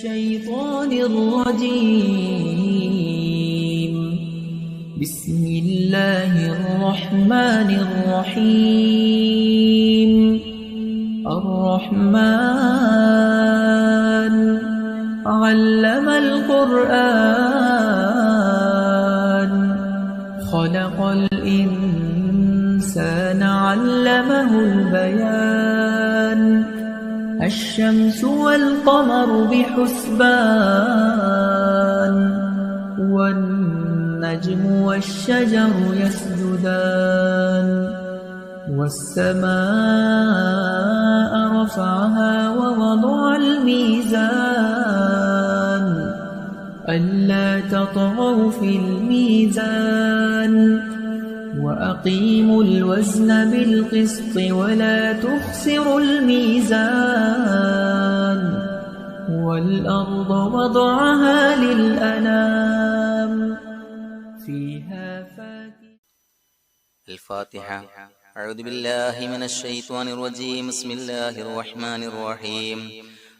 الشيطان الرجيم. بسم الله الرحمن الرحيم. الرحمن علم القرآن خلق الإنسان علمه البيان. الشمس والقمر بحسبان والنجم والشجر يسجدان. والسماء رفعها ووضع الميزان ألا تطغوا في الميزان وأقيموا الوزن بالقسط ولا تخسروا الميزان. والأرض وضعها للأنام فيها فاكهة. الفاتحة. أعوذ بالله من الشيطان الرجيم. بسم الله الرحمن الرحيم.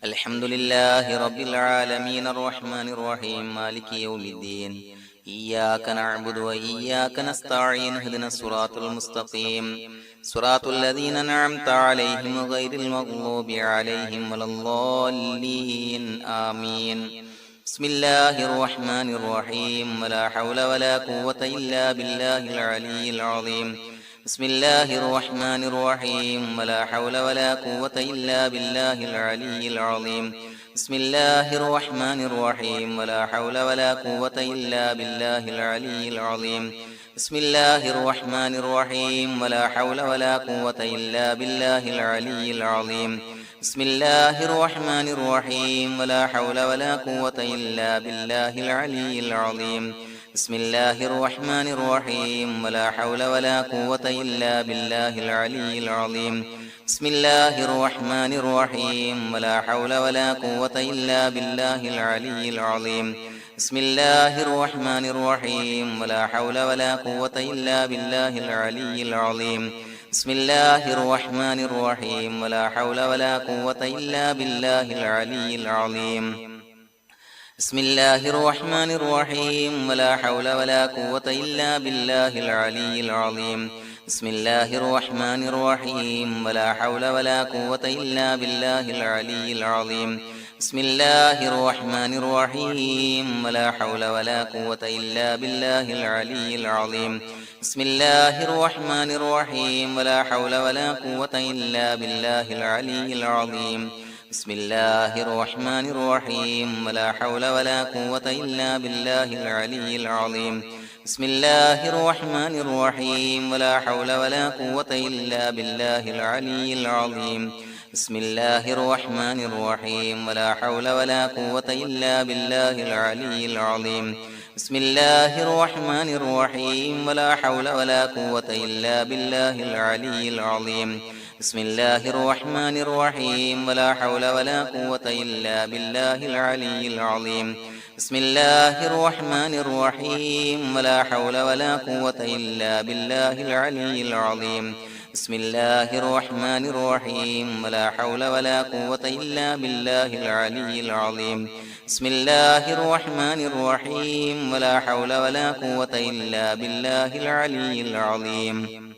الحمد لله رب العالمين الرحمن الرحيم مالك يوم الدين. إياك نعبد وإياك نستعين. اهدنا الصراط المستقيم صراط الذين أنعمت عليهم غير المغضوب عليهم ولا الضالين آمين. بسم الله الرحمن الرحيم. ولا حول ولا قوة إلا بالله العلي العظيم. بسم الله الرحمن الرحيم. ولا حول ولا قوة إلا بالله العلي العظيم. بسم الله الرحمن الرحيم. ولا حول ولا قوة إلا بالله العلي العظيم. بسم الله الرحمن الرحيم. ولا حول ولا قوة إلا بالله العلي العظيم. بسم الله الرحمن الرحيم. ولا حول ولا قوة إلا بالله العلي العظيم. بسم الله الرحمن الرحيم. ولا حول ولا قوة إلا بالله العلي العظيم. بسم الله الرحمن الرحيم. ولا حول ولا قوة إلا بالله العلي العظيم. بسم الله الرحمن الرحيم. ولا حول ولا قوة إلا بالله العلي العظيم. بسم الله الرحمن الرحيم. ولا حول ولا قوة إلا بالله العلي العظيم. بسم الله الرحمن الرحيم. ولا حول ولا قوة إلا بالله العلي العظيم. بسم الله الرحمن الرحيم. ولا حول ولا قوة إلا بالله العلي العظيم. بسم الله الرحمن الرحيم. ولا حول ولا قوة إلا بالله العلي العظيم. بسم الله الرحمن الرحيم. ولا حول ولا قوة إلا بالله العلي العظيم. بسم الله الرحمن الرحيم. ولا حول ولا قوة إلا بالله العلي العظيم. بسم الله الرحمن الرحيم. ولا حول ولا قوة إلا بالله العلي العظيم. بسم الله الرحمن الرحيم. ولا حول ولا قوة إلا بالله العلي العظيم. بسم الله الرحمن الرحيم. ولا حول ولا قوة إلا بالله العلي العظيم. بسم الله الرحمن الرحيم. ولا حول ولا قوة إلا بالله العلي العظيم. بسم الله الرحمن الرحيم. ولا حول ولا قوة إلا بالله العلي العظيم. بسم الله الرحمن الرحيم. ولا حول ولا قوة إلا بالله العلي العظيم. بسم الله الرحمن الرحيم. ولا حول ولا قوة إلا بالله العلي العظيم.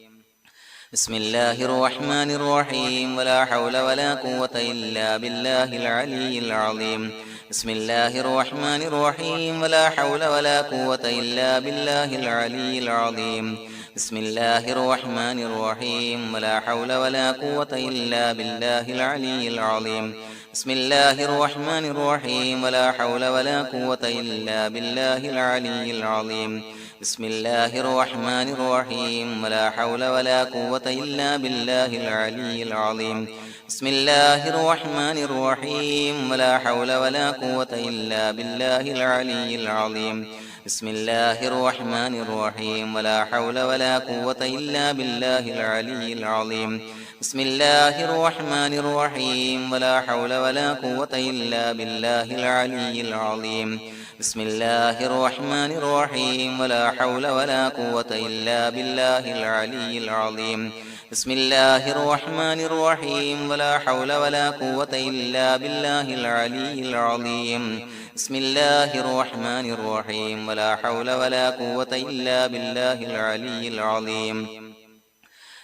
بسم الله الرحمن الرحيم. ولا حول ولا قوة إلا بالله العلي العظيم. بسم الله الرحمن الرحيم. ولا حول ولا قوة إلا بالله العلي العظيم. بسم الله الرحمن الرحيم. ولا حول ولا قوة إلا بالله العلي العظيم. بسم الله الرحمن الرحيم. ولا حول ولا قوة إلا بالله العلي العظيم. بسم الله الرحمن الرحيم. ولا حول ولا قوة إلا بالله العلي العظيم. بسم الله الرحمن الرحيم. ولا حول ولا قوة إلا بالله العلي العظيم. بسم الله الرحمن الرحيم. ولا حول ولا قوة إلا بالله العلي العظيم. بسم الله الرحمن الرحيم. ولا حول ولا قوة إلا بالله العلي العظيم. بسم الله الرحمن الرحيم. ولا حول ولا قوة إلا بالله العلي العظيم. بسم الله الرحمن الرحيم ولا حول ولا قوة إلا بالله العلي العظيم بسم الله الرحمن الرحيم ولا حول ولا قوة إلا بالله العلي العظيم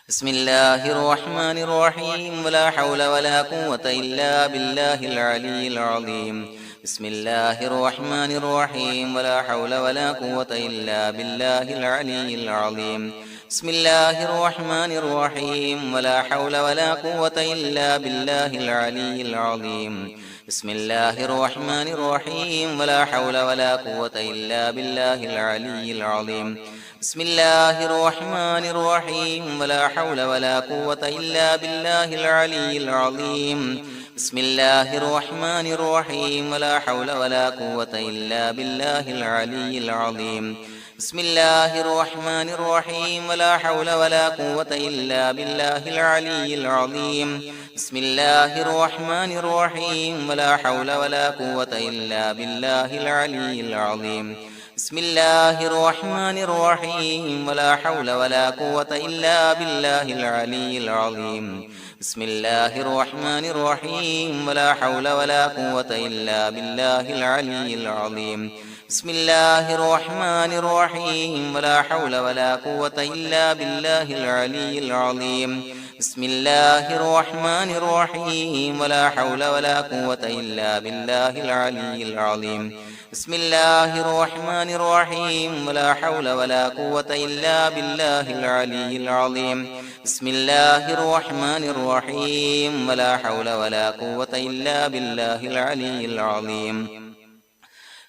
بسم الله الرحمن الرحيم ولا حول ولا قوة إلا بالله العلي العظيم بسم الله الرحمن الرحيم ولا حول ولا قوة إلا بالله العلي العظيم بسم الله الرحمن الرحيم ولا حول ولا قوة إلا بالله العلي العظيم بسم الله الرحمن الرحيم ولا حول ولا قوة إلا بالله العلي العظيم بسم الله الرحمن الرحيم ولا حول ولا قوة إلا بالله العلي العظيم بسم الله الرحمن الرحيم ولا حول ولا قوة إلا بالله العلي العظيم بسم الله الرحمن الرحيم ولا حول ولا قوة إلا بالله العلي العظيم بسم الله الرحمن الرحيم ولا حول ولا قوة إلا بالله العلي العظيم بسم الله الرحمن الرحيم ولا حول ولا قوة إلا بالله العلي العظيم بسم الله الرحمن الرحيم ولا حول ولا قوة إلا بالله العلي العظيم بسم الله الرحمن الرحيم ولا حول ولا قوة إلا بالله العلي العظيم بسم الله الرحمن الرحيم ولا حول ولا قوة إلا بالله العلي العظيم بسم الله الرحمن الرحيم ولا حول ولا قوة إلا بالله العلي العظيم بسم الله الرحمن الرحيم ولا حول ولا قوة إلا بالله العلي العظيم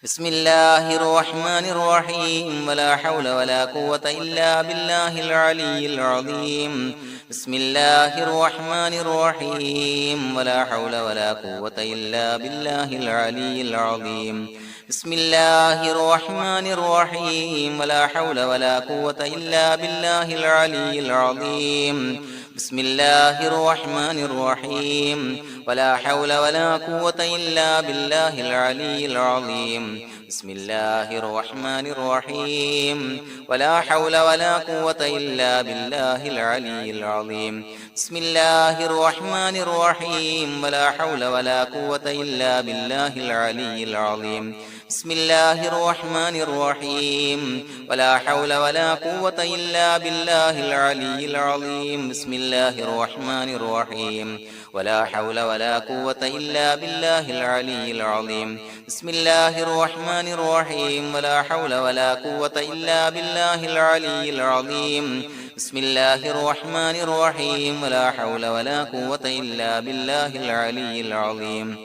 بسم الله الرحمن الرحيم ولا حول ولا قوة إلا بالله العلي العظيم بسم الله الرحمن الرحيم ولا حول ولا قوة إلا بالله العلي العظيم بسم الله الرحمن الرحيم ولا حول ولا قوة إلا بالله العلي العظيم بسم الله الرحمن الرحيم ولا حول ولا قوة إلا بالله العلي العظيم بسم الله الرحمن الرحيم ولا حول ولا قوة إلا بالله العلي العظيم بسم الله الرحمن الرحيم ولا حول ولا قوة إلا بالله العلي العظيم بسم الله الرحمن الرحيم ولا حول ولا قوة إلا بالله العلي العظيم بسم الله الرحمن الرحيم ولا حول ولا قوة إلا بالله العلي العظيم بسم الله الرحمن الرحيم ولا حول ولا قوة إلا بالله العلي العظيم بسم الله الرحمن الرحيم ولا حول ولا قوة إلا بالله العلي العظيم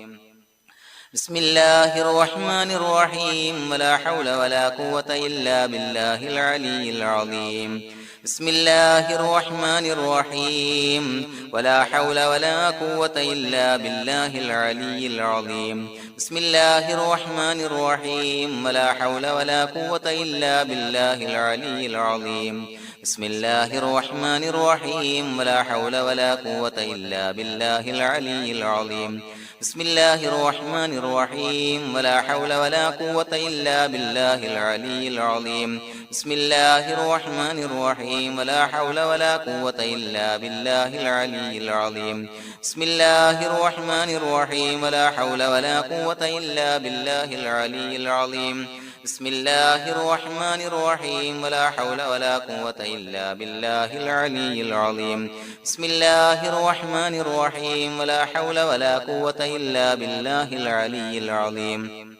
بسم الله الرحمن الرحيم ولا حول ولا قوة إلا بالله العلي العظيم بسم الله الرحمن الرحيم ولا حول ولا قوة إلا بالله العلي العظيم بسم الله الرحمن الرحيم ولا حول ولا قوة إلا بالله العلي العظيم بسم الله الرحمن الرحيم ولا حول ولا قوة إلا بالله العلي العظيم بسم الله الرحمن الرحيم ولا حول ولا قوة إلا بالله العلي العظيم بسم الله الرحمن الرحيم ولا حول ولا قوة إلا بالله العلي العظيم بسم الله الرحمن الرحيم ولا حول ولا قوة إلا بالله العلي العظيم بسم الله الرحمن الرحيم ولا حول ولا قوة إلا بالله العلي العظيم بسم الله الرحمن الرحيم ولا حول ولا قوة إلا بالله العلي العظيم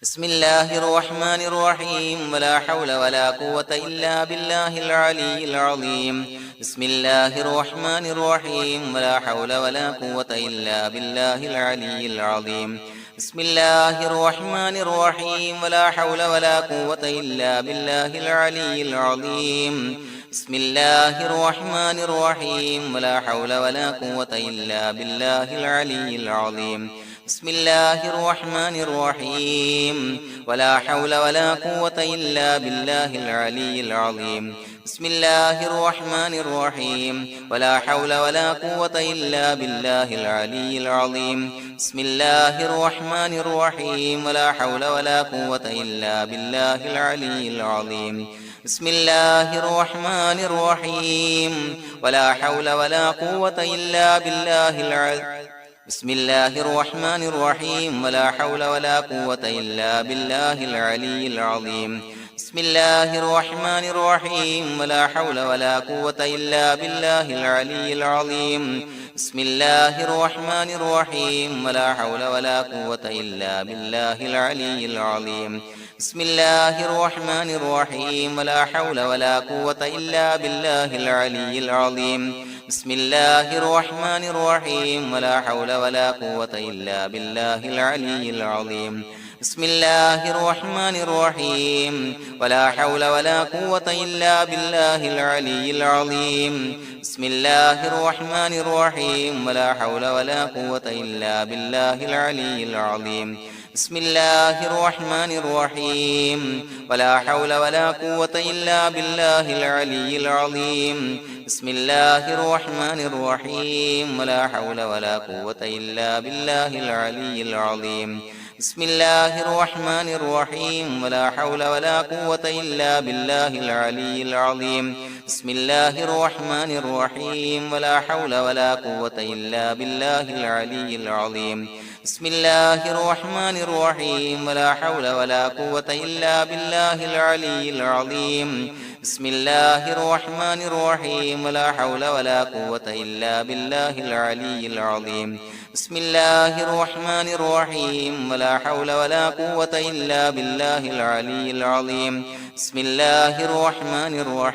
بسم الله الرحمن الرحيم ولا حول ولا قوة إلا بالله العلي العظيم بسم الله الرحمن الرحيم ولا حول ولا قوة إلا بالله العلي العظيم بسم الله الرحمن الرحيم ولا حول ولا قوة إلا بالله العلي العظيم بسم الله الرحمن الرحيم ولا حول ولا قوة إلا بالله العلي العظيم بسم الله الرحمن الرحيم ولا حول ولا قوة إلا بالله العلي العظيم بسم الله الرحمن الرحيم ولا حول ولا قوة إلا بالله العلي العظيم بسم الله الرحمن الرحيم ولا حول ولا قوة إلا بالله العلي العظيم بسم الله الرحمن الرحيم ولا حول ولا قوة إلا بالله العلي بسم الله الرحمن الرحيم ولا حول ولا قوة إلا بالله العلي العظيم بسم الله الرحمن الرحيم ولا حول ولا قوة إلا بالله العلي العظيم بسم الله الرحمن الرحيم ولا حول ولا قوة إلا بالله العلي العظيم بسم الله الرحمن الرحيم ولا حول ولا قوة إلا بالله العلي العظيم بسم الله الرحمن الرحيم ولا حول ولا قوة إلا بالله العلي العظيم بسم الله الرحمن الرحيم ولا حول ولا قوة إلا بالله العلي العظيم بسم الله الرحمن الرحيم ولا حول ولا قوة إلا بالله العلي العظيم بسم الله الرحمن الرحيم ولا حول ولا قوة إلا بالله العلي العظيم بسم الله الرحمن الرحيم ولا حول ولا قوة إلا بالله العلي العظيم بسم الله الرحمن الرحيم ولا حول ولا قوة إلا بالله العلي العظيم بسم الله الرحمن الرحيم ولا حول ولا قوة إلا بالله العلي العظيم بسم الله الرحمن الرحيم ولا حول ولا قوة إلا بالله العلي العظيم بسم الله الرحمن الرحيم ولا حول ولا قوة إلا بالله العلي العظيم بسم الله الرحمن الرحيم ولا حول ولا قوة إلا بالله العلي العظيم بسم الله الرحمن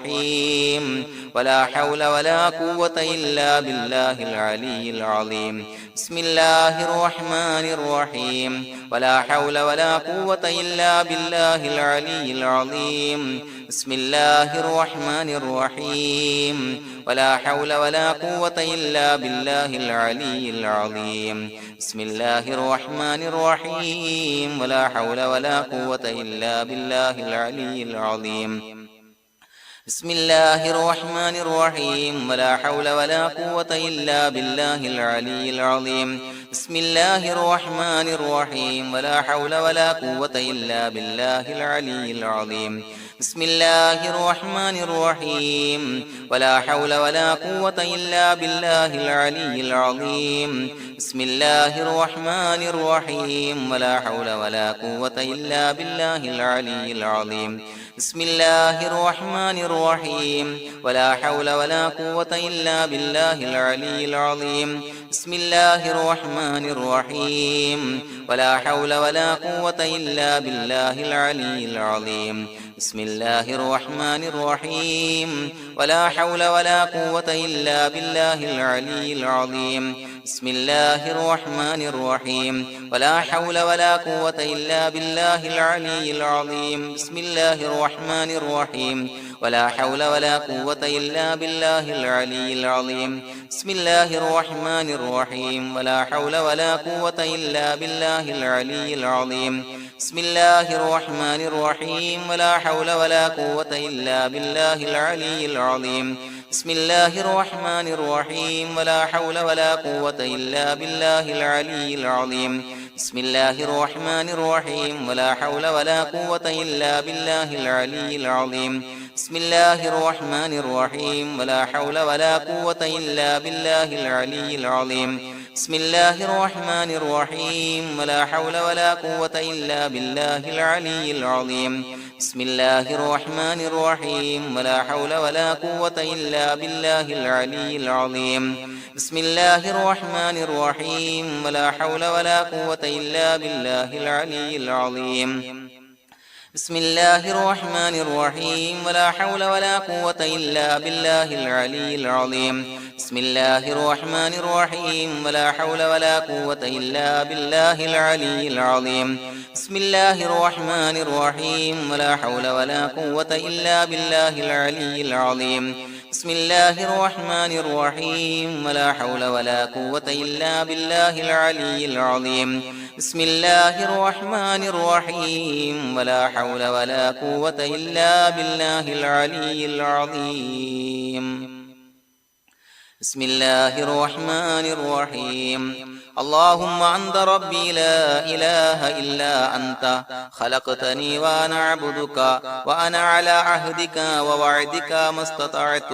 الرحيم ولا حول ولا قوة إلا بالله العلي العظيم بسم الله الرحمن الرحيم ولا حول ولا قوة إلا بالله العلي العظيم بسم الله الرحمن الرحيم ولا حول ولا قوة إلا بالله العلي العظيم بسم الله الرحمن الرحيم ولا حول ولا قوة إلا بالله العلي العظيم بسم الله الرحمن الرحيم ولا حول ولا قوة إلا بالله العلي العظيم بسم الله الرحمن الرحيم ولا حول ولا قوة إلا بالله العلي العظيم بسم الله الرحمن الرحيم ولا حول ولا قوة إلا بالله العلي العظيم بسم الله الرحمن الرحيم ولا حول ولا قوة إلا بالله العلي العظيم بسم الله الرحمن الرحيم ولا حول ولا قوة إلا بالله العلي العظيم بسم الله الرحمن الرحيم ولا حول ولا قوة إلا بالله العلي العظيم بسم الله الرحمن الرحيم ولا حول ولا قوة إلا بالله العلي العظيم بسم الله الرحمن الرحيم ولا حول ولا قوة إلا بالله العلي العظيم بسم الله الرحمن الرحيم ولا حول ولا قوة إلا بالله العلي العظيم بسم الله الرحمن الرحيم ولا حول ولا قوة إلا بالله العلي العظيم بسم الله الرحمن الرحيم ولا حول ولا قوة إلا بالله العلي العظيم بسم الله الرحمن الرحيم ولا حول ولا قوة إلا بالله العلي العظيم بسم الله الرحمن الرحيم ولا حول ولا قوة إلا بالله العلي العظيم بسم الله الرحمن الرحيم ولا حول ولا قوة إلا بالله العلي العظيم بسم الله الرحمن الرحيم ولا حول ولا قوة إلا بالله العلي العظيم بسم الله الرحمن الرحيم ولا حول ولا قوة إلا بالله العلي العظيم بسم الله الرحمن الرحيم ولا حول ولا قوة إلا بالله العلي العظيم بسم الله الرحمن الرحيم ولا حول ولا قوة إلا بالله العلي العظيم بسم الله الرحمن الرحيم ولا حول ولا قوة إلا بالله العلي العظيم بسم الله الرحمن الرحيم ولا حول ولا قوة إلا بالله العلي العظيم بسم الله الرحمن الرحيم ولا حول ولا قوة إلا بالله العلي العظيم بسم الله الرحمن الرحيم ولا حول ولا قوة إلا بالله العلي العظيم بسم الله الرحمن الرحيم اللهم أنت ربي لا إله إلا أنت خلقتني وأنا عبدك وأنا على عهدك ووعدك ما استطعت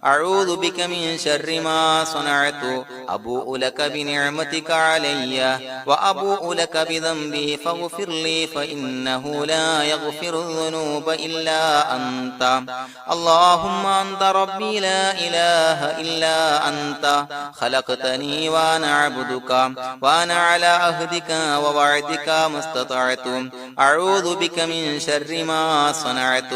أعوذ بك من شر ما صنعت أبوء لك بنعمتك علي وأبوء لك بذنبي فاغفر لي فإنه لا يغفر الذنوب إلا أنت اللهم أنت ربي لا إله إلا أنت خلقتني وأنا عبدك وأنا على عهدك ووعدك ما استطعت أعوذ بك من شر ما صنعت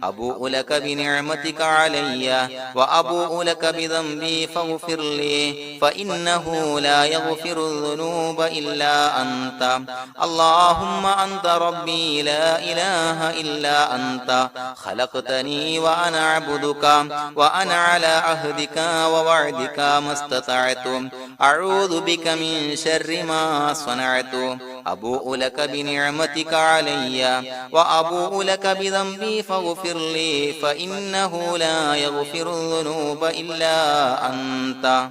أبوء لك بنعمتك علي وأبوء لك بذنبي فاغفر لي فإنه لا يغفر الذنوب إلا أنت اللهم أنت ربي لا إله إلا أنت خلقتني وأنا عبدك وأنا على عهدك ووعدك ما استطعت أعوذ بك من شر ما صنعت أبوء لك بنعمتك علي وأبوء لك بذنبي فاغفر لي فإنه لا يغفر الذنوب إلا أنت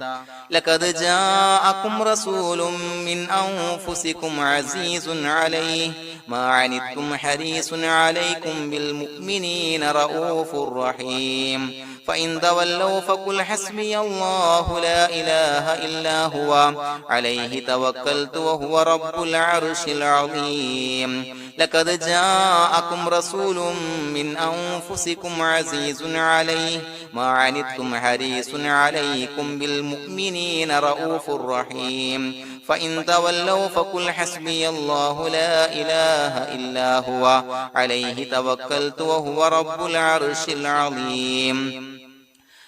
لقد جاءكم رسول من أنفسكم عزيز عليه ما عنتم حريص عليكم بالمؤمنين رؤوف رحيم فإن تولوا فقل حسبي الله لا إله إلا هو عليه توكلت وهو رب العرش العظيم لقد جاءكم رسول من أنفسكم عزيز عليه ما عنتم حريص عليكم بالمؤمنين رؤوف رحيم فإن تولوا فقل حسبي الله لا إله إلا هو عليه توكلت وهو رب العرش العظيم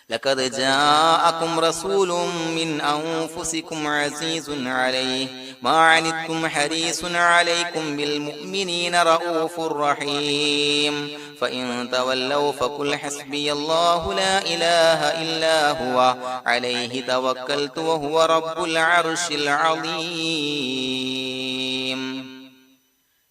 لقد جاءكم رسول من أنفسكم عزيز عليه ما عنتم حريص عليكم بالمؤمنين رؤوف رحيم فإن تولوا فقل حسبي الله لا إله إلا هو عليه توكلت وهو رب العرش العظيم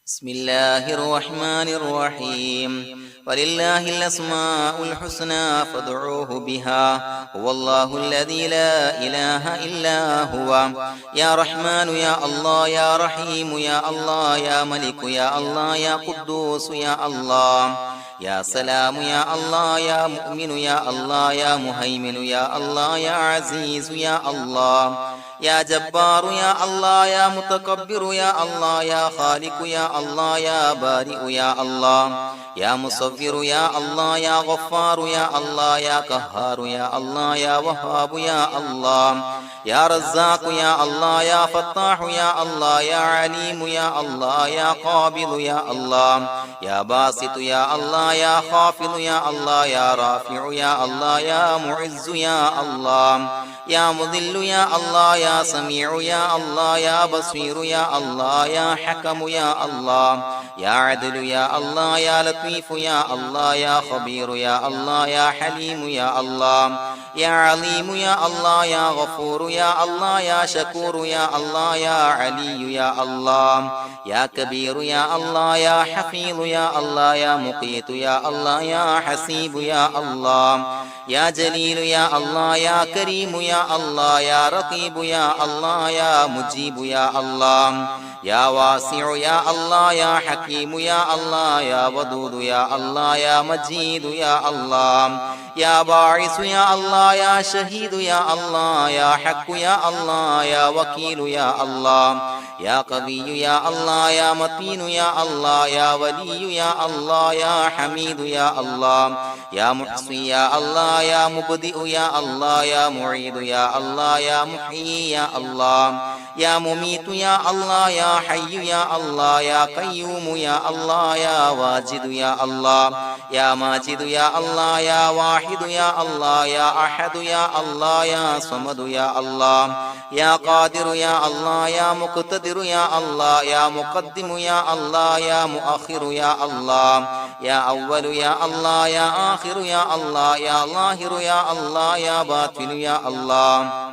بسم الله الرحمن الرحيم ولله الأسماء الحسنى فادعوه بها هو الله الذي لا إله إلا هو يا رحمن يا الله يا رحيم يا الله يا ملك يا الله يا قدوس يا الله يا سلام يا الله يا مؤمن يا الله يا مهيمن يا الله يا عزيز يا الله يا جبار يا الله يا متكبر يا الله يا خالق يا الله يا بارئ يا الله يا مصور يا الله يا غفار يا الله يا قهار يا الله يا وهاب يا الله يا رزاق يا الله يا فتاح يا الله يا عليم يا الله يا قابض يا الله يا باسط يا الله يا خافض يا الله يا رافع يا الله يا معز يا الله يا مذل يا الله يا سميع يا الله يا بصير يا الله يا حكم يا الله يا عدل يا الله يا لطيف يا الله يا خبير يا الله يا حليم يا الله يا عليم يا الله يا غفور يا الله يا شكور يا الله يا علي يا الله يا كبير يا الله يا حفيظ يا الله يا مقيت يا الله يا حسيب يا الله يا جليل يا الله يا كريم يا الله يا رقيب يا الله يا مجيب يا الله يا واسع يا الله يا حكيم يا الله يا ودود يا الله يا مجيد يا الله يا باعث يا الله يا شهيد يا الله يا حق يا الله يا وكيل يا الله يا قوي يا الله يا متين يا الله يا ولي يا الله يا حميد يا الله يا محصي يا الله يا مبدئ يا الله يا معيد يا الله يا محيي يا الله يا مميت يا الله يا حي يا الله يا قيوم يا الله يا واجد يا الله يا ماجد يا الله يا واحد يا الله يا أحد يا الله يا صمد يا الله يا قادر يا الله يا مقتدر يا الله يا مقدم يا الله يا مؤخر يا الله يا أول يا الله يا آخر يا الله يا ظاهر يا الله يا باطن يا الله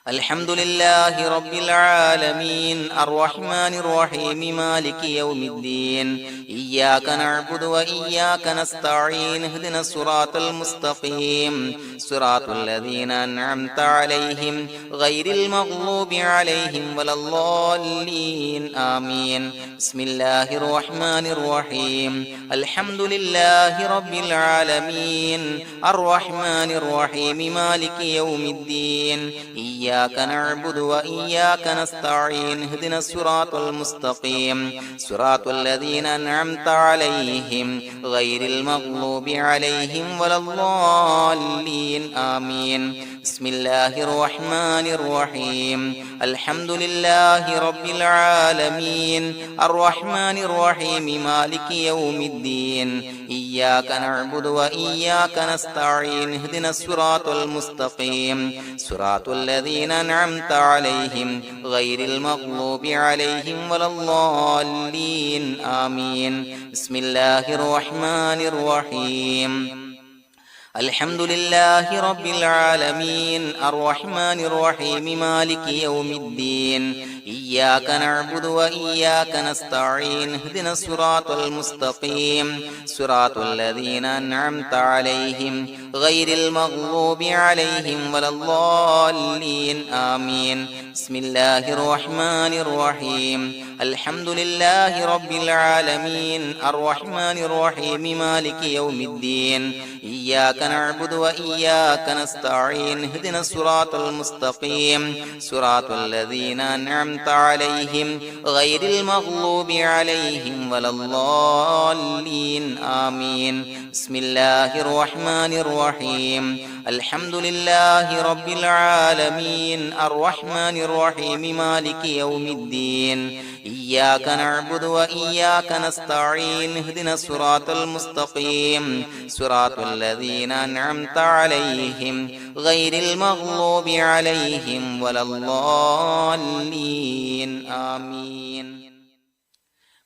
الحمد لله رب العالمين الرحمن الرحيم مالك يوم الدين إياك نعبد وإياك نستعين اهدنا الصراط المستقيم صراط الذين أنعمت عليهم غير المغضوب عليهم ولا الضالين آمين بسم الله الرحمن الرحيم الحمد لله رب العالمين الرحمن الرحيم مالك يوم الدين إياك نعبد وإياك نستعين اهدنا الصراط المستقيم صراط الذين أنعمت عليهم غير المغضوب عليهم ولا الضالين آمين بسم الله الرحمن الرحيم الحمد لله رب العالمين الرحمن الرحيم مالك يوم الدين إياك نعبد وإياك نستعين اهدنا الصراط المستقيم صراط الذين أنعمت عليهم غير المغضوب عليهم ولا الضالين آمين بسم الله الرحمن الرحيم الحمد لله رب العالمين الرحمن الرحيم مالك يوم الدين إياك نعبد وإياك نستعين اهدنا الصراط المستقيم صراط الذين أنعمت عليهم غير المغضوب عليهم ولا الضالين آمين بسم الله الرحمن الرحيم الحمد لله رب العالمين الرحمن الرحيم مالك يوم الدين إياك نعبد وإياك نستعين اهدنا الصراط المستقيم صراط الذين أنعمت عليهم غير المغضوب عليهم ولا الضالين آمين بسم الله الرحمن الرحيم الحمد لله رب العالمين الرحمن الرحيم مالك يوم الدين إياك نعبد وإياك نستعين اهدنا الصراط المستقيم صراط الذين أنعمت عليهم غير المغضوب عليهم ولا الضالين آمين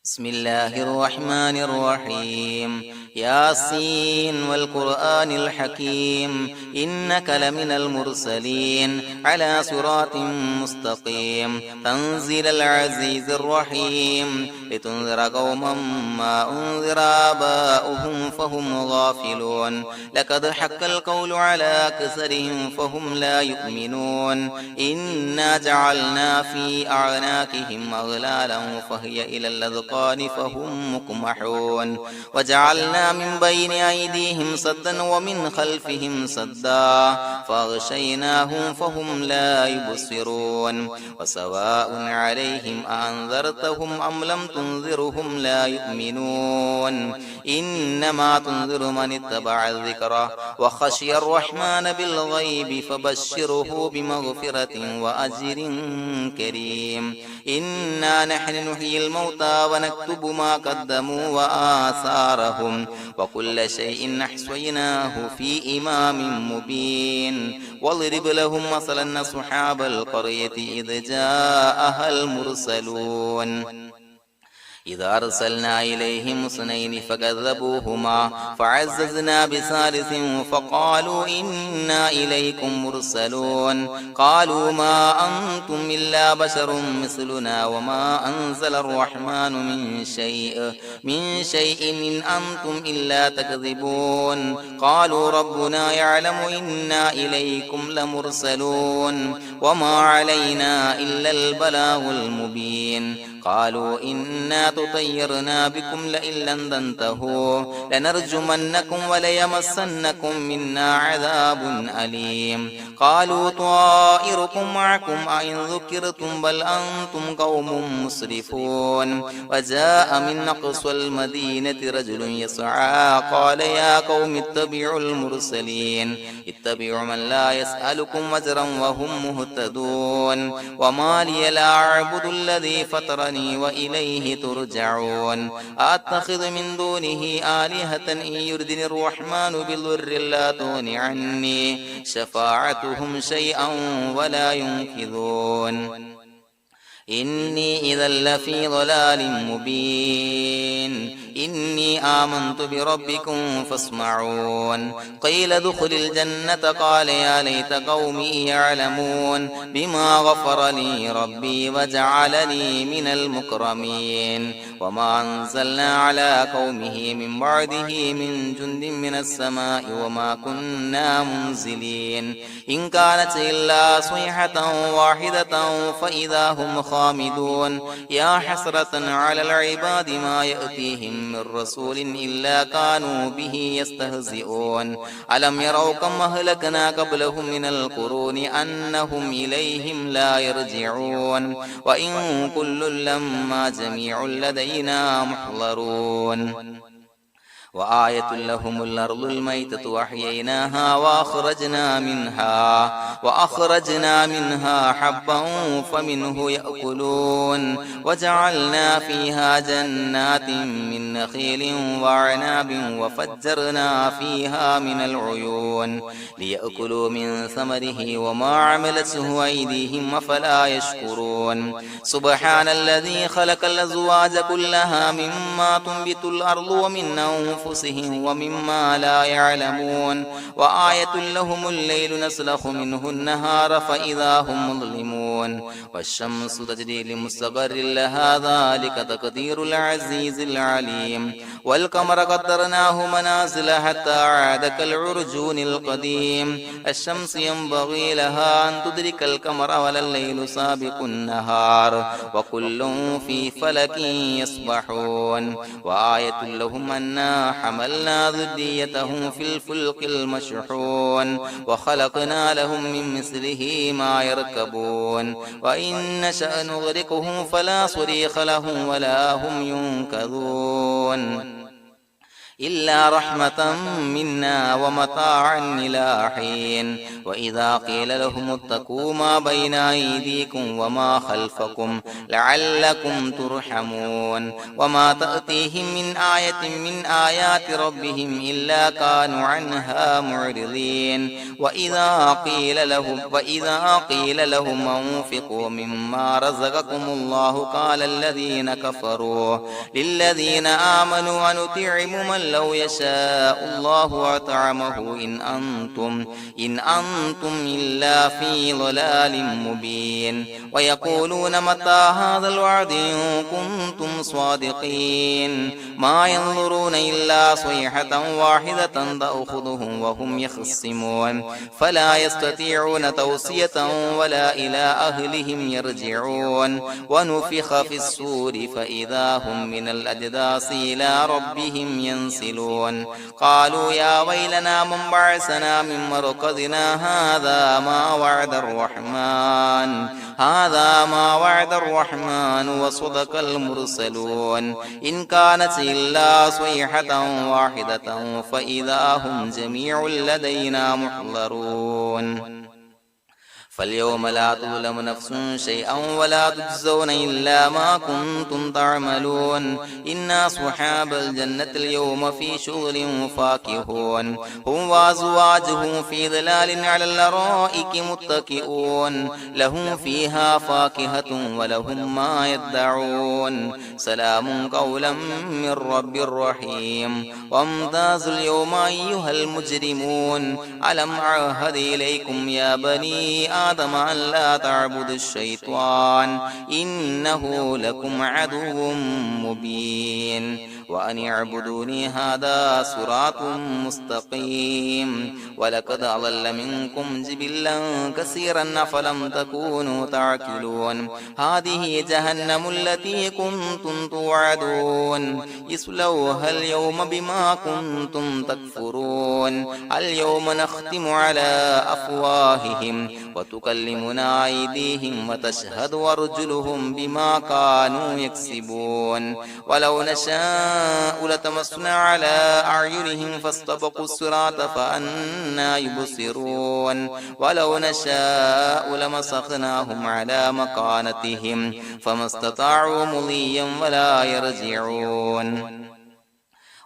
بسم الله الرحمن الرحيم ياسين والقرآن الحكيم إنك لمن المرسلين على صراط مستقيم تنزيل العزيز الرحيم لتنذر قوما ما أنذر آباؤهم فهم غافلون لقد حق القول على أكثرهم فهم لا يؤمنون إنا جعلنا في أعناقهم أغلالا فهي إلى الأذقان فهم مقمحون وجعلنا من بين أيديهم سدا ومن خلفهم سدا فأغشيناهم فهم لا يبصرون وسواء عليهم أأنذرتهم أم لم تنذرهم لا يؤمنون إنما تنذر من اتبع الذكر وخشي الرحمن بالغيب فبشره بمغفرة وأجر كريم إنا نحن نحيي الموتى ونكتب ما قدموا وآثارهم وكل شيء أحصيناه في إمام مبين واضرب لهم مثلا أصحاب القرية إذ جاءها المرسلون إذا أرسلنا إليهم اثنين فكذبوهما فعززنا بثالث فقالوا إنا إليكم مرسلون قالوا ما أنتم إلا بشر مثلنا وما أنزل الرحمن من شيء إن أنتم إلا تكذبون قالوا ربنا يعلم إنا إليكم لمرسلون وما علينا إلا البلاغ المبين قالوا إنا تطيرنا بكم لئن لم تنتهوا لنرجمنكم وليمسنكم منا عذاب أليم قالوا طائركم معكم أئن ذكرتم بل أنتم قوم مسرفون وجاء من أقصى المدينة رجل يسعى قال يا قوم اتبعوا المرسلين اتبعوا من لا يسألكم أجرا وهم مهتدون وما لي لا أعبد الذي فطرني وإليه ترجعون أتخذ من دونه آلهة إن يردني الرحمن بضر لا تغن عني شفاعتهم شيئا ولا ينقذون إني إذا لفي ضلال مبين إني آمنت بربكم فاسمعون قيل ادخل الجنة قال يا ليت قومي يعلمون بما غفر لي ربي وجعلني من المكرمين وما أنزلنا على قومه من بعده من جند من السماء وما كنا منزلين إن كانت إلا صيحة واحدة فإذا هم خامدون يا حسرة على العباد ما يأتيهم من رسول إلا كانوا به يستهزئون ألم يروا كم أهلكنا قبلهم من القرون أنهم إليهم لا يرجعون وإن كل لما جميع لدينا محضرون وآية لهم الأرض الميتة وأحييناها وأخرجنا منها حبا فمنه يأكلون وجعلنا فيها جنات من نخيل وأعناب وفجرنا فيها من العيون ليأكلوا من ثمره وما عملته أيديهم أفلا يشكرون سبحان الذي خلق الأزواج كلها مما تنبت الأرض ومن أنفسهم ومما لا يعلمون وآية لهم الليل نسلخ منه النهار فإذا هم مظلمون والشمس تجري لمستقر لها ذلك تقدير العزيز العليم والقمر قدرناه منازل حتى عاد كالعرجون القديم الشمس ينبغي لها أن تدرك القمر ولا الليل سابق النهار وكل في فلك يسبحون وآية لهم أنا حملنا ذريتهم في الفلك المشحون وخلقنا لهم من مثله ما يركبون وإن نشأ نغرقهم فلا صريخ لهم ولا هم ينقذون إلا رحمة منا ومتاعا إلى حين وإذا قيل لهم اتقوا ما بين أيديكم وما خلفكم لعلكم ترحمون وما تأتيهم من آية من آيات ربهم إلا كانوا عنها معرضين وإذا قيل لهم أنفقوا مما رزقكم الله قال الذين كفروا للذين آمنوا أنطعم من لو يشاء الله أطعمه إن أنتم إلا في ضلال مبين ويقولون متى هذا الوعد إن كنتم صادقين ما ينظرون إلا صيحة واحدة تأخذهم وهم يخصمون فلا يستطيعون توصية ولا إلى أهلهم يرجعون ونفخ في الصور فإذا هم من الأجداث إلى ربهم ينسلون قالوا يا ويلنا من بعثنا من مرقدنا هذا ما وعد الرحمن وصدق المرسلون إن كانت إلا صيحة واحدة فإذا هم جميع لدينا محضرون فاليوم لا تظلم نفس شيئا ولا تجزون إلا ما كنتم تعملون إنا أصحاب الجنة اليوم في شغل فاكهون هم وأزواجهم في ظلال على الأرائك متكئون لهم فيها فاكهة ولهم ما يدعون سلام قولا من رب رحيم وامتازوا اليوم أيها المجرمون ألم أعهد إليكم يا بني آدم أن لا تعبدوا الشيطان إنه لكم عدو مبين وأن اعبدوني هذا صراط مستقيم ولقد أضل منكم جبلا كثيرا فلم تكونوا تعقلون هذه جهنم التي كنتم توعدون اصلوها اليوم بما كنتم تكفرون اليوم نختم على أفواههم وتكلمنا أيديهم وتشهد أرجلهم بما كانوا يكسبون ولو نشاء لتمسنا على أعينهم فاستبقوا الصراط فأنى يبصرون ولو نشاء لمسخناهم على مكانتهم فما استطاعوا مضيا ولا يرجعون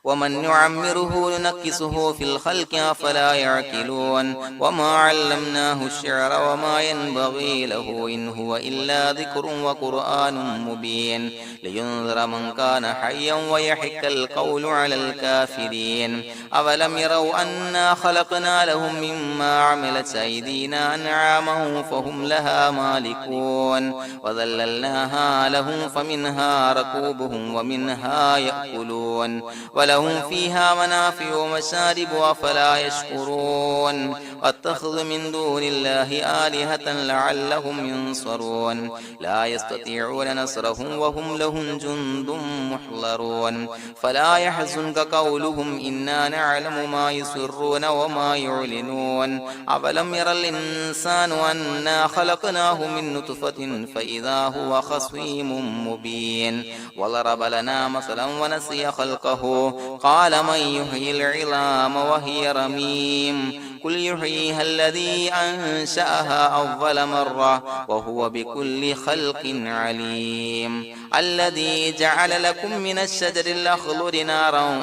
ومن نعمره ننكسه في الخلق أفلا يعقلون وما علمناه الشعر وما ينبغي له إن هو إلا ذكر وقرآن مبين لينذر من كان حيا ويحق القول على الكافرين أولم يروا أنا خلقنا لهم مما عملت أيدينا أنعاما فهم لها مالكون وذللناها لهم فمنها ركوبهم ومنها يأكلون ولهم فيها منافع ومشارب أفلا يشكرون واتخذ من دون الله آلهة لعلهم ينصرون لا يستطيعون نصرهم وهم لهم جند محضرون فلا يحزنك قولهم إنا نعلم ما يسرون وما يعلنون أولم ير الإنسان أنا خلقناه من نطفة فإذا هو خصيم مبين وضرب لنا مثلا ونسي خلقه قال من يحيي العظام وهي رميم قل يحييها الذي أنشأها أول مرة وهو بكل خلق عليم الذي جعل لكم من الشجر الأخضر نارا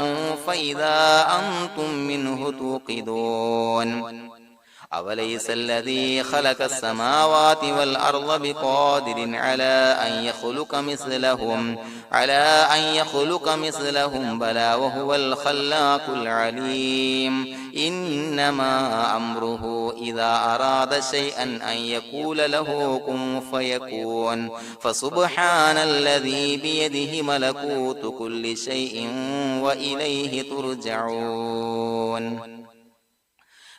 فإذا أنتم منه توقدون أوليس الذي خلق السماوات والأرض بقادر على أن يخلق مثلهم بلى وهو الخلاق العليم إنما أمره إذا أراد شيئا أن يقول له كن فيكون فسبحان الذي بيده ملكوت كل شيء وإليه ترجعون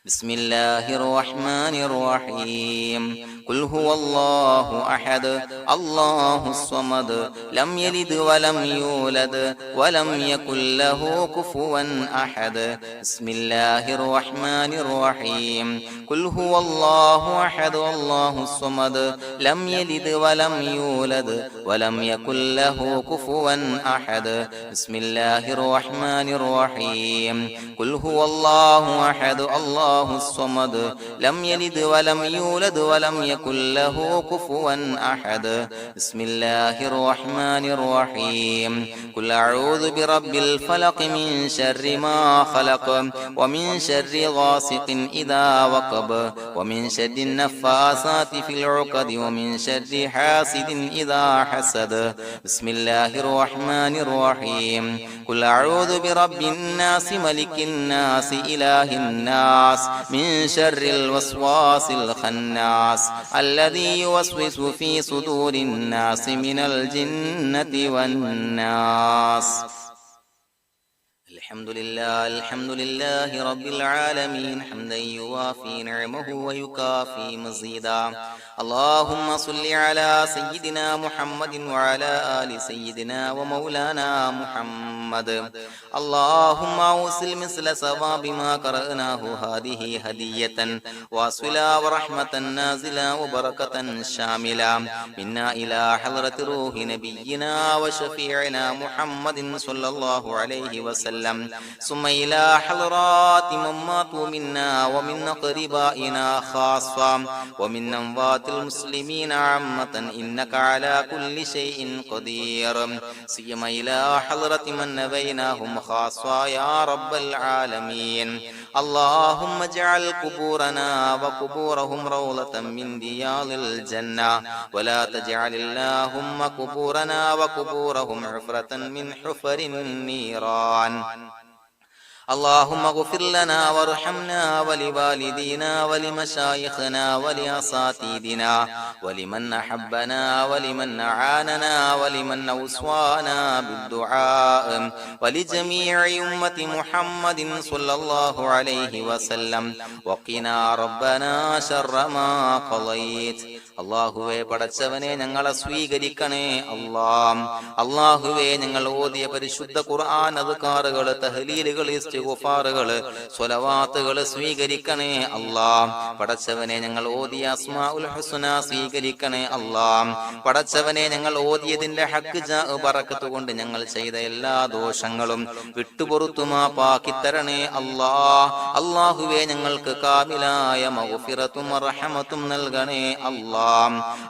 بسم الله الرحمن الرحيم قل هو الله أحد الله الصمد لم يلد ولم يولد ولم يكن له كفوا أحد بسم الله الرحمن الرحيم قل هو الله أحد الله الصمد لم يلد ولم يولد ولم يكن له كفوا أحد بسم الله الرحمن الرحيم قل هو الله أحد الله الصمد لم يلد ولم يولد ولم يكن له كفوا أحد بسم الله الرحمن الرحيم قل أعوذ برب الفلق من شر ما خلق ومن شر غاسق إذا وقب ومن شر النفاثات في العقد ومن شر حاسد إذا حسد بسم الله الرحمن الرحيم قل أعوذ برب الناس ملك الناس إله الناس من شر الوسواس الخناس الذي يوسوس في صدور الناس من الجنة والناس الحمد لله رب العالمين حمدا يوافي نعمه ويكافي مزيدا اللهم صل على سيدنا محمد وعلى آل سيدنا ومولانا محمد اللهم أوصل مثل ثواب ما قرأناه هذه هدية واصلا ورحمة نازلا وبركة شاملا منا إلى حضرة روح نبينا وشفيعنا محمد صلى الله عليه وسلم ثم إلى حضرات من ماتوا منا ومن أقربائنا خاصة ومن أموات المسلمين عامة إنك على كل شيء قدير سيما إلى حضرة من نبيناهم خاصة يا رب العالمين اللهم اجعل قبورنا وقبورهم روضة من رياض الجنة ولا تجعل اللهم قبورنا وقبورهم حفرة من حفر النيران اللهم اغفر لنا وارحمنا ولوالدينا ولمشايخنا ولأساتذتنا ولمن أحبنا ولمن أعاننا ولمن أوصانا بالدعاء ولجميع أمة محمد صلى الله عليه وسلم وقنا ربنا شر ما قضيت അള്ളാഹുവേ പടച്ചവനെ ഞങ്ങളെ സ്വീകരിക്കണേ അല്ലാഹുവേ ഞങ്ങൾ ഓതിയ പരിശുദ്ധ ഖുർആൻ അദ്കാറുകൾ തഹ്ലീലുകൾ ഇസ്തിഗ്ഫാറുകള് സ്വലവാത്തുകള് സ്വീകരിക്കണേ അല്ലാ. പടച്ചവനെ ഞങ്ങൾ ഓതിയ അസ്മാഉൽ ഹുസ്ന സ്വീകരിക്കണേ അല്ലാ. പടച്ചവനെ ഞങ്ങൾ ഓതിയതിന്റെ ഹക്ക് ജാ ബറക്കത്ത് കൊണ്ട് ഞങ്ങൾ ചെയ്ത എല്ലാ ദോഷങ്ങളും വിട്ടുപുറത്തു മാപ്പാക്കി തരണേ അല്ലാ. അല്ലാഹുവേ ഞങ്ങൾക്ക് കാമിലായ മഗ്ഫിറത്തും റഹ്മത്തും നൽകണേ അല്ലാ.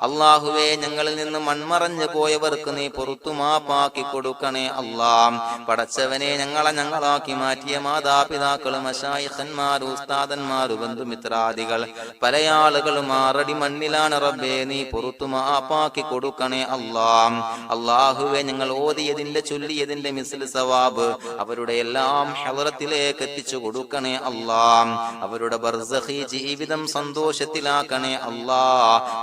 അല്ലാഹുവേ ഞങ്ങളിൽ നിന്ന് മൺമറഞ്ഞു പോയവർക്ക് നീ പുറത്തു മാപ്പാക്കി കൊടുക്കണേ അല്ലാ. പടച്ചവനെ ഞങ്ങളാക്കി മാറ്റിയ മാതാപിതാക്കളും മശായിഖന്മാർ ഉസ്താദന്മാർ ബന്ധുമിത്രാദികൾ പല ആളുകളും ആറടി മണ്ണിലാണ് റബ്ബേ, നീ പുറത്തു മാപ്പാക്കി കൊടുക്കണേ അല്ലാ. അല്ലാഹുവേ ഞങ്ങൾ ഓതിയതിന്റെ ചൊല്ലിയതിന്റെ മിസ്ൽ സവാബ് അവരുടെ എല്ലാം ഹളറത്തിലേക്ക് എത്തിച്ചു കൊടുക്കണേ അല്ലാ. അവരുടെ ബർസഖി ജീവിതം സന്തോഷത്തിലാക്കണേ അല്ലാ.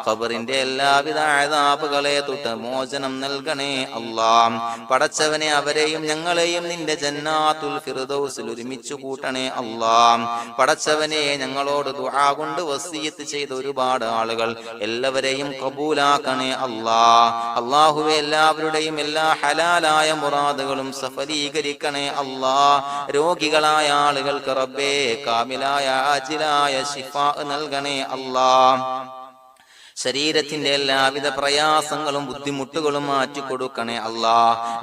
ഖബറിന്റെ എല്ലാവിധ അദാബുകളെ തൊട്ട് മോചനം നൽകണേ അല്ലാ. പടച്ചവനെ അവരെയും ഞങ്ങളെയും നിന്റെ ജന്നാത്തുൽ ഫിർദൗസിൽ ഒരുമിച്ച് കൂട്ടണേ അല്ലാ. പടച്ചവനെ ഞങ്ങളോട് ദുആ കൊണ്ട് വസിയത്ത് ചെയ്ത ഒരുപാട് ആളുകൾ എല്ലാവരെയും കബൂലാക്കണേ അല്ലാ. അല്ലാഹുവേ എല്ലാവരുടെയും എല്ലാ ഹലാലായ മുറാദുകളും സഫലീകരിക്കണേ അല്ലാ. രോഗികളായ ആളുകൾക്ക് റബ്ബേ കാമിലായ ആജിലായ ശിഫാ നൽകണേ അല്ലാ. ശരീരത്തിന്റെ എല്ലാവിധ പ്രയാസങ്ങളും ബുദ്ധിമുട്ടുകളും മാറ്റിക്കൊടുക്കണേ അല്ലാ.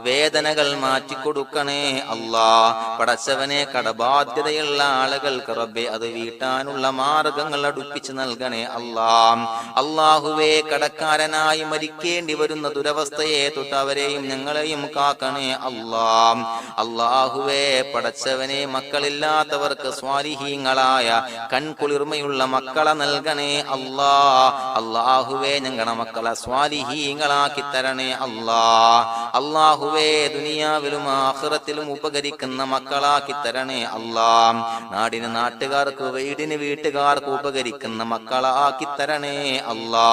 വേദനകൾ മാറ്റിക്കൊടുക്കണേ അല്ലാ. പടച്ചവനെ കടബാധ്യതയുള്ള ആളുകൾക്ക് റബ്ബേ അത് വീട്ടാനുള്ള മാർഗങ്ങൾ അടുപ്പിച്ച് നൽകണേ അല്ലാ. അല്ലാഹുവേ കടക്കാരനായി മരിക്കേണ്ടി വരുന്ന ദുരവസ്ഥയെ തൊട്ട് അവരെയും ഞങ്ങളെയും കാക്കണേ അല്ലാ. അല്ലാഹുവേ പടച്ചവനെ മക്കളില്ലാത്തവർക്ക് സ്വാലിഹീങ്ങളായ കൺകുളിർമയുള്ള മക്കളെ നൽകണേ അല്ലാ. അല്ലാഹുവേ ഞങ്ങളുടെ മക്കളെ സ്വാലിഹീങ്ങളാക്കി തരണേ അല്ലാ. അല്ലാഹുവേ ദുനിയാവിലും ആഖിറത്തിലും ഉപകരിക്കുന്ന മക്കളാക്കി തരണേ അല്ലാ. നാടിന് നാട്ടുകാർക്ക് വീടിന് വീട്ടുകാർക്ക് ഉപകരിക്കുന്ന മക്കളാക്കി തരണേ അല്ലാ.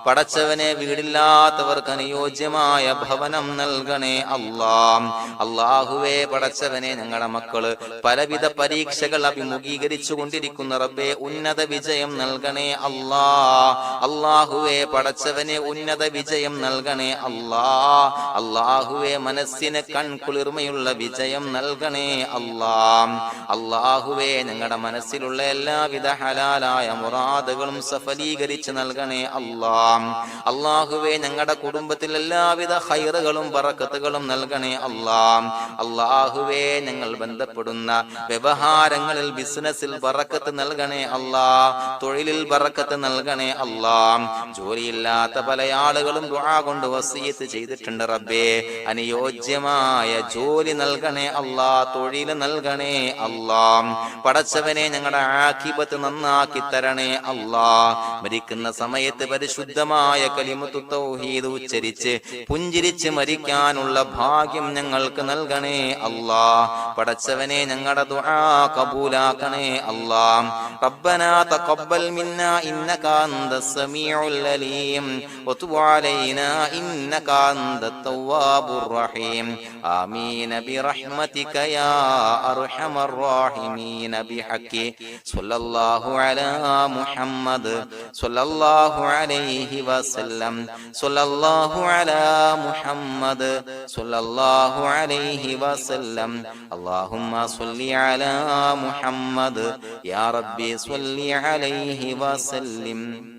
പടച്ചവനെ വീടില്ലാത്തവർക്ക് അനുയോജ്യമായ ഭവനം നൽകണേ അല്ലാ. അല്ലാഹുവേ പടച്ചവനെ ഞങ്ങളുടെ മക്കള് പലവിധ പരീക്ഷകൾ അഭിമുഖീകരിച്ചു കൊണ്ടിരിക്കുന്ന റബ്ബേ ഉന്നത വിജയം നൽകണേ അല്ലാ. അല്ലാഹുവേ പടച്ചവനെ ഉന്നത വിജയം നൽകണേ അല്ലാ. അല്ലാഹുവേ മനസ്സിന് കൺകുളിർമയുള്ള വിജയം നൽകണേ അല്ലാ. അല്ലാഹുവേ ഞങ്ങളുടെ മനസ്സിലുള്ള എല്ലാവിധ ഹലാലായ മുറാദുകളും സഫലീകരിച്ച് നൽകണേ അല്ലാ. അല്ലാഹുവേ ഞങ്ങളുടെ കുടുംബത്തിൽ എല്ലാവിധ ഖൈറുകളും ബറക്കത്തുകളും നൽകണേ അല്ലാ. അല്ലാഹുവേ ഞങ്ങൾ ബന്ധപ്പെടുന്ന വ്യവഹാരങ്ങളിൽ ബിസിനസ്സിൽ ബറക്കത്ത് നൽകണേ അല്ലാ. തൊഴിലിൽ ബറക്കത്ത് നൽകണേ അല്ലാ. ജോലിയില്ലാത്ത പല ആളുകളും ദുആ കൊണ്ട് വസിയത്ത് ചെയ്തിട്ടുണ്ട് റബ്ബേ, അനുയോജ്യമായ ജോലി നൽകണേ അല്ലാ. തൊഴിൽ നൽകണേ അല്ലാ. പടച്ചവനെ ഞങ്ങളുടെ ആഖിബത്ത് നന്നാക്കി തരണേ അല്ലാ. മരിക്കുന്ന സമയത്ത് പരിശുദ്ധമായ കലിമത്തു തൗഹീദ് ഉച്ചരിച്ച് പുഞ്ചിരിച്ച് മരിക്കാനുള്ള ഭാഗ്യം ഞങ്ങൾക്ക് നൽകണേ അല്ലാ. പടച്ചവനെ ഞങ്ങളുടെ ദുആ കബൂലാക്കണേ അല്ലാ. റബ്ബനാ തഖബ്ബൽ മിന്നാ ഇന്നക അന്തസ് സമീഉൽ അലീം വതുബ് അലൈനാ ഇന്നക അന്തത് തവ്വാബുർ റഹീം. ആമീൻ ബിറഹ്മതിക യാ അർഹമർ റഹീമീൻ. ബിഹഖി സ്വല്ലല്ലാഹു അലാ മുഹമ്മദ് സ്വല്ലല്ലാഹു അലൈഹി വസല്ലം. സ്വല്ലല്ലാഹു അലാ മുഹമ്മദ് സ്വല്ലല്ലാഹു അലൈഹി വസല്ലം. അല്ലാഹുമ്മ സ്വല്ലി അലാ മുഹമ്മദ് യാ റബ്ബി സ്വല്ലി അലൈഹി വസല്ലം.